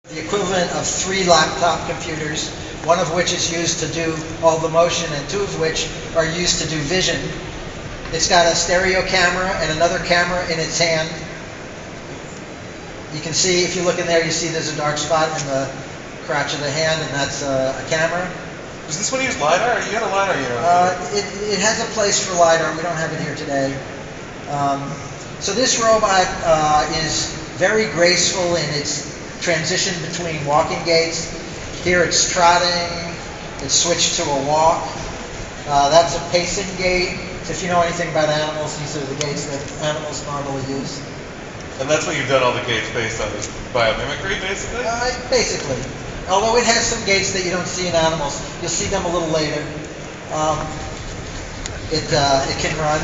The equivalent of 3 laptop computers, one of which is used to do all the motion and 2 of which are used to do vision. It's got a stereo camera and another camera in its hand. You can see, if you look in there, you see there's a dark spot in the crotch of the hand, and that's a camera. Does this one use LiDAR? You got a LiDAR here. It has a place for LiDAR. We don't have it here today. So this robot is very graceful in its transition between walking gaits. Here it's trotting, it's switched to a walk. That's a pacing gait. If you know anything about animals, these are the gaits that animals normally use. And that's what you've done all the gaits based on, is biomimicry, basically? Basically. Although it has some gaits that you don't see in animals. You'll see them a little later. It can run.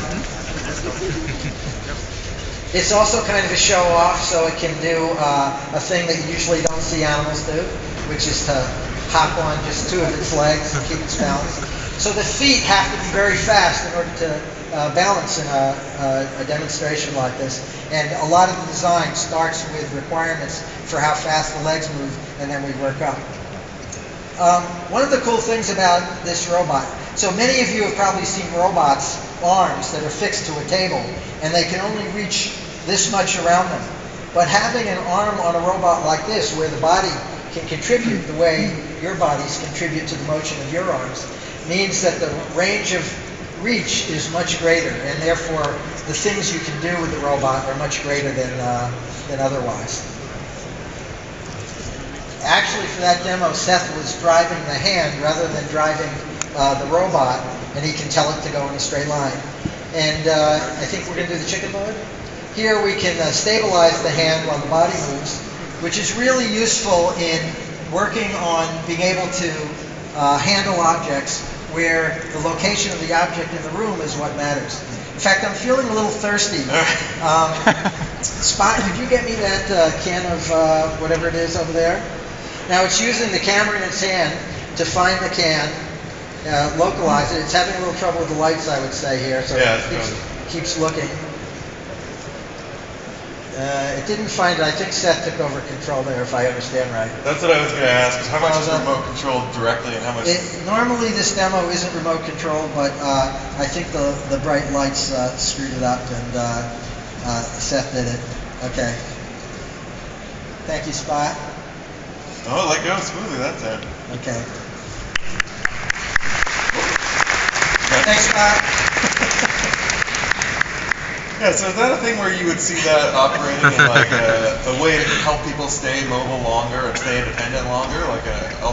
It's also kind of a show-off, so it can do a thing that you usually don't see animals do, which is to hop on just 2 of its legs and keep its balance. So the feet have to be very fast in order to balance in a demonstration like this. And a lot of the design starts with requirements for how fast the legs move, and then we work up. One of the cool things about this robot, so many of you have probably seen robots' arms that are fixed to a table, and they can only reach this much around them. But having an arm on a robot like this, where the body can contribute the way your bodies contribute to the motion of your arms, means that the range of reach is much greater, and therefore the things you can do with the robot are much greater than otherwise. Actually, for that demo, Seth was driving the hand rather than driving the robot, and he can tell it to go in a straight line. And I think we're going to do the chicken mode. Here we can stabilize the hand while the body moves, which is really useful in working on being able to handle objects where the location of the object in the room is what matters. In fact, I'm feeling a little thirsty. Spot, could you get me that can of whatever it is over there? Now it's using the camera in its hand to find the can, localize it. It's having a little trouble with the lights, I would say, here, so yeah, it keeps looking. It didn't find it. I think Seth took over control there, if I understand right. That's what I was going to ask, is how much is remote controlled directly and how much... Normally this demo isn't remote controlled, but I think the bright lights screwed it up, and Seth did it. Okay. Thank you, Spot. Oh, let go smoothly that time. Okay. Thanks, Spot. Yeah, so is that a thing where you would see that operating in like a way to help people stay mobile longer and stay independent longer, like a